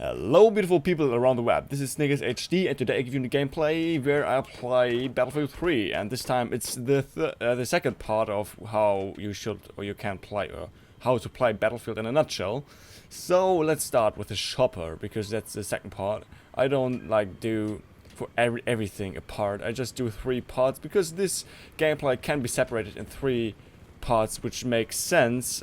Hello beautiful people around the web, this is Snickers HD and today I give you the gameplay where I play Battlefield 3 and this time it's the second part of how you should or you can play or how to play Battlefield in a nutshell. So let's start with the shopper because that's the second part. I don't like do for everything a part, I just do 3 parts because this gameplay can be separated in 3 parts, which makes sense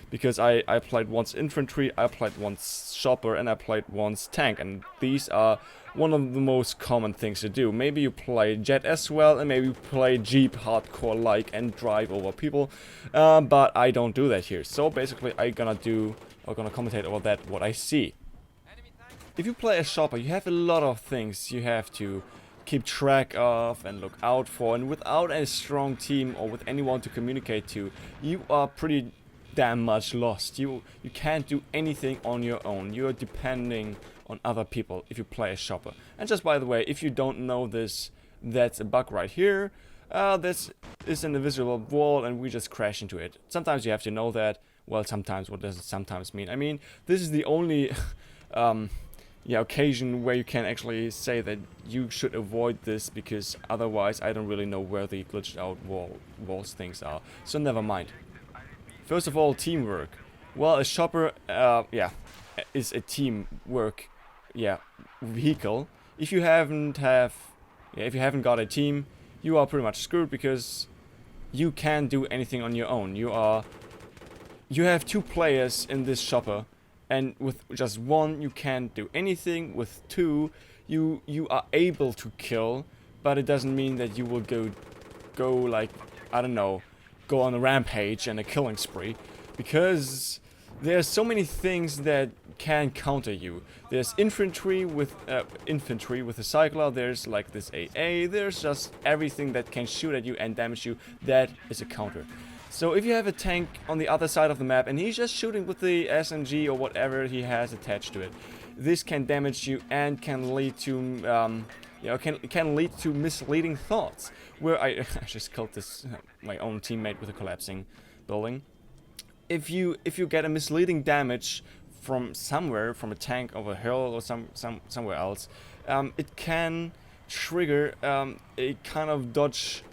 because I played once infantry, I played once shopper, and I played once tank, and these are one of the most common things to do. Maybe you play jet as well, and maybe you play jeep hardcore like and drive over people, but I don't do that here. So basically I'm gonna commentate over that what I see. If you play a shopper, you have a lot of things you have to keep track of and look out for, and without a strong team or with anyone to communicate to, you are pretty damn much lost. You can't do anything on your own. You are depending on other people if you play a shopper. And just by the way, if you don't know this, that's a bug right here. This is an invisible wall and we just crash into it. Sometimes you have to know that. Well, sometimes. What does it sometimes mean? I mean, this is the only occasion where you can actually say that you should avoid this, because otherwise I don't really know where the glitched out walls things are. So never mind. First of all, teamwork. Well, a shopper, is a teamwork, vehicle. If you haven't got a team, you are pretty much screwed because you can't do anything on your own. You have 2 players in this shopper. And with just 1, you can't do anything. With 2, you are able to kill, but it doesn't mean that you will go like, I don't know, go on a rampage and a killing spree, because there's so many things that can counter you. There's infantry with a cycler. There's like this AA. There's just everything that can shoot at you and damage you. That is a counter. So if you have a tank on the other side of the map and he's just shooting with the SMG or whatever he has attached to it, this can damage you and can lead to can lead to misleading thoughts. Where I just killed this my own teammate with a collapsing building. If you get a misleading damage from somewhere, from a tank over a hill or somewhere else, it can trigger a kind of dodge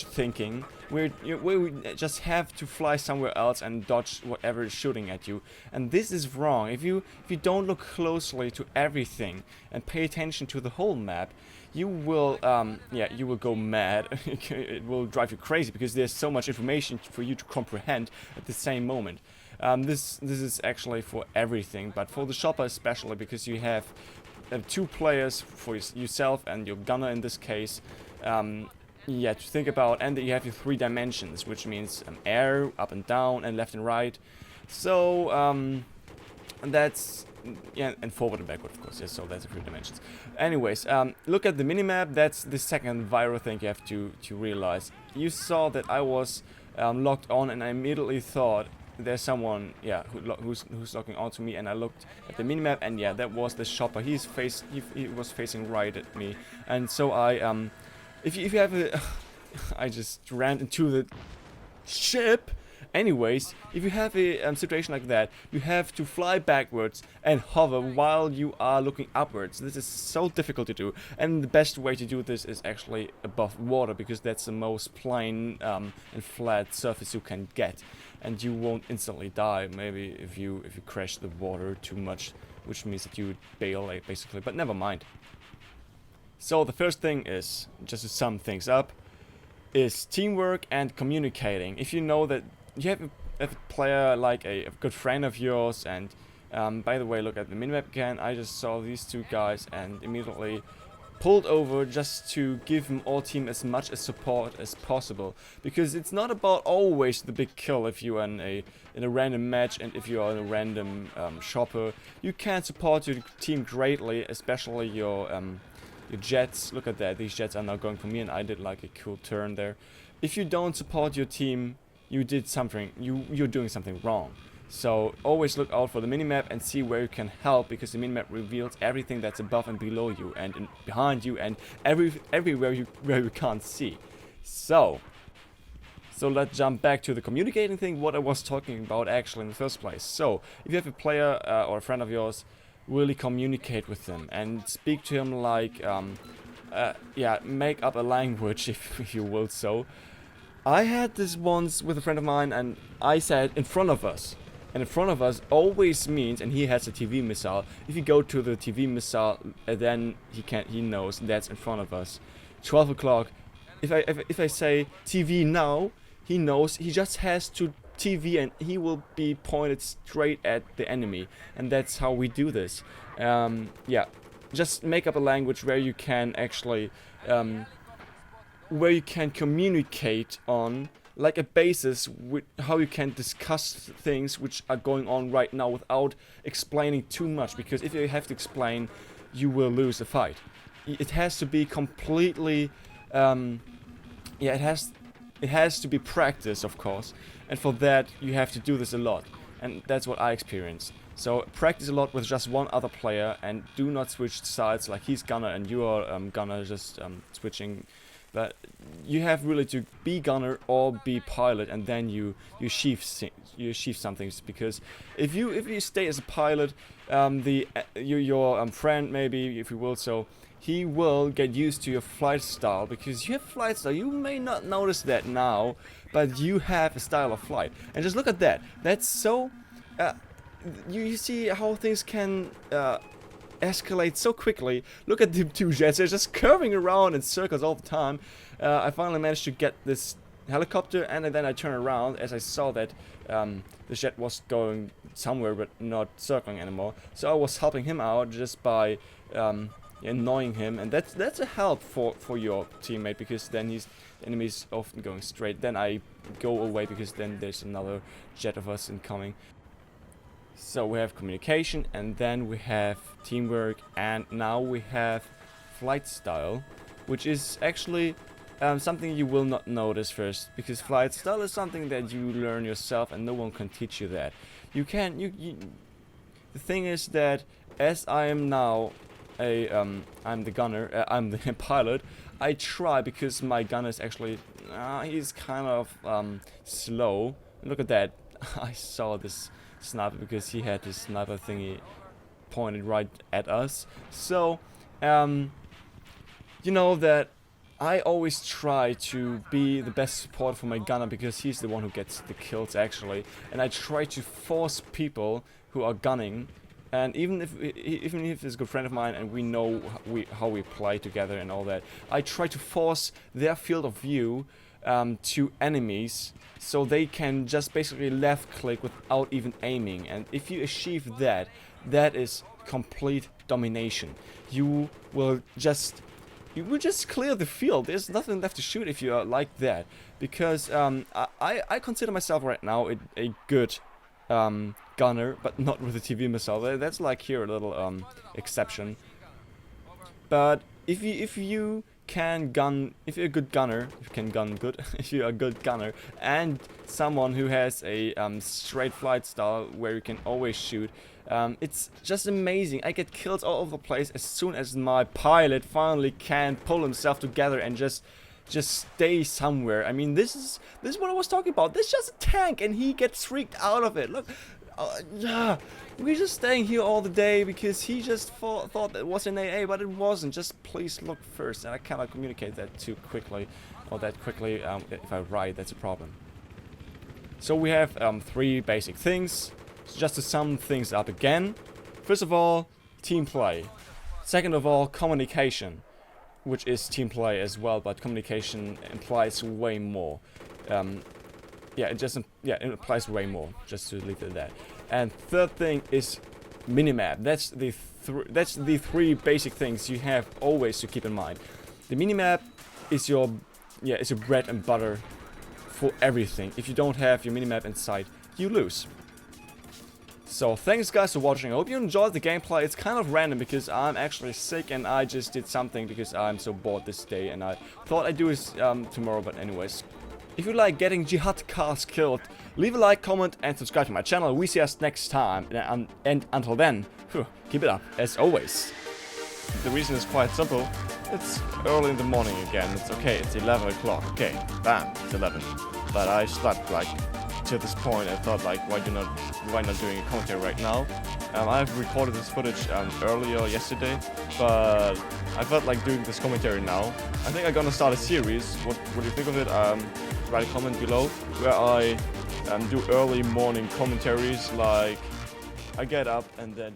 thinking, where we just have to fly somewhere else and dodge whatever is shooting at you. And this is wrong. If you don't look closely to everything and pay attention to the whole map, you will go mad. It will drive you crazy because there's so much information for you to comprehend at the same moment. This is actually for everything, but for the shopper especially, because you have 2 players for yourself and your gunner in this case. To think about, and you have your 3 dimensions, which means air, up and down, and left and right. So that's and forward and backward, of course. Yes, so that's the 3 dimensions. Anyways, look at the minimap. That's the second viral thing you have to realize. You saw that I was locked on, and I immediately thought there's someone who's locking onto me, and I looked at the minimap, and that was the shopper. He was facing right at me, and so I If you have a... I just ran into the ship. Anyways, if you have a situation like that, you have to fly backwards and hover while you are looking upwards. This is so difficult to do, and the best way to do this is actually above water, because that's the most plain and flat surface you can get, and you won't instantly die. Maybe if you crash the water too much, which means that you would bail basically, but never mind. So the first thing is, just to sum things up, is teamwork and communicating. If you know that you have a player like a good friend of yours, and by the way, look at the minimap again, I just saw these 2 guys and immediately pulled over just to give them all team as much as support as possible, because it's not about always the big kill. If you are in a random match and if you are in a random shopper, you can support your team greatly, especially your jets. Look at that, these jets are now going for me, and I did like a cool turn there. If you don't support your team, you're doing something wrong. So always look out for the minimap and see where you can help, because the minimap reveals everything that's above and below you and behind you and everywhere where you can't see. So let's jump back to the communicating thing, what I was talking about actually in the first place. So if you have a player or a friend of yours really communicate with him and speak to him like, yeah, make up a language, if you will so. I had this once with a friend of mine, and I said in front of us. And in front of us always means, and he has a TV missile. If you go to the TV missile, then he knows that's in front of us. 12 o'clock. If I say TV now, he knows. He just has to TV, and he will be pointed straight at the enemy. And that's how we do this. Yeah, just make up a language where you can actually, where you can communicate on, like a basis with how you can discuss things which are going on right now without explaining too much, because if you have to explain, you will lose a fight. It has to be completely, yeah, it has to be practice, of course, and for that you have to do this a lot, and that's what I experienced. So practice a lot with just one other player, and do not switch sides like he's gunner and you are gunner, just switching. But you have really to be gunner or be pilot, and then you achieve something. Because if you stay as a pilot, your friend, maybe, if you will so, he will get used to your flight style, because you have flight style. You may not notice that now, but you have a style of flight. And just look at that. That's so. You see how things can. Escalate so quickly. Look at the two jets, they're just curving around in circles all the time. I finally managed to get this helicopter, and then I turned around as I saw that the jet was going somewhere but not circling anymore. So I was helping him out just by annoying him, and that's a help for your teammate, because then the enemy's often going straight. Then I go away because then there's another jet of us incoming. So we have communication, and then we have teamwork, and now we have flight style, which is actually something you will not notice first, because flight style is something that you learn yourself and no one can teach you that. The thing is that as I am now I'm the gunner, I'm the pilot, I try, because my gunner is actually, he's kind of slow. Look at that. I saw this sniper because he had this sniper thingy pointed right at us. So, you know that I always try to be the best support for my gunner, because he's the one who gets the kills actually. And I try to force people who are gunning, and even if it's a good friend of mine and we know how we play together and all that, I try to force their field of view to enemies, so they can just basically left click without even aiming. And if you achieve that, that is complete domination. You will just clear the field. There's nothing left to shoot if you are like that, because I consider myself right now a good gunner, but not with a TV missile. That's like here a little exception. But if you can gun, if you're a good gunner, if you can gun good, if you're a good gunner, and someone who has a straight flight style where you can always shoot, it's just amazing. I get kills all over the place as soon as my pilot finally can pull himself together and just stay somewhere. I mean, this is what I was talking about. This is just a tank, and he gets freaked out of it. Look, yeah, we're just staying here all the day because he just thought it was an AA, but it wasn't. Just please look first, and I cannot communicate that too quickly, or that quickly. If I write, that's a problem. So we have 3 basic things. So just to sum things up again. First of all, team play. Second of all, communication, which is team play as well, but communication implies way more. It implies way more, just to leave it at that. And third thing is minimap. That's the 3 basic things you have always to keep in mind. The minimap is your bread and butter for everything. If you don't have your minimap in sight, you lose. So thanks guys for watching. I hope you enjoyed the gameplay. It's kind of random because I'm actually sick and I just did something because I'm so bored this day, and I thought I'd do this tomorrow, but anyways. If you like getting jihad cars killed, leave a like, comment and subscribe to my channel. We see us next time, and until then, keep it up as always. The reason is quite simple. It's early in the morning again. It's okay, it's 11 o'clock. Okay, bam, it's 11. But I slept like to this point. I thought like, why not doing a commentary right now? I've recorded this footage earlier yesterday, but I felt like doing this commentary now. I think I'm gonna start a series. What do you think of it? Write a comment below, where I do early morning commentaries. Like I get up and then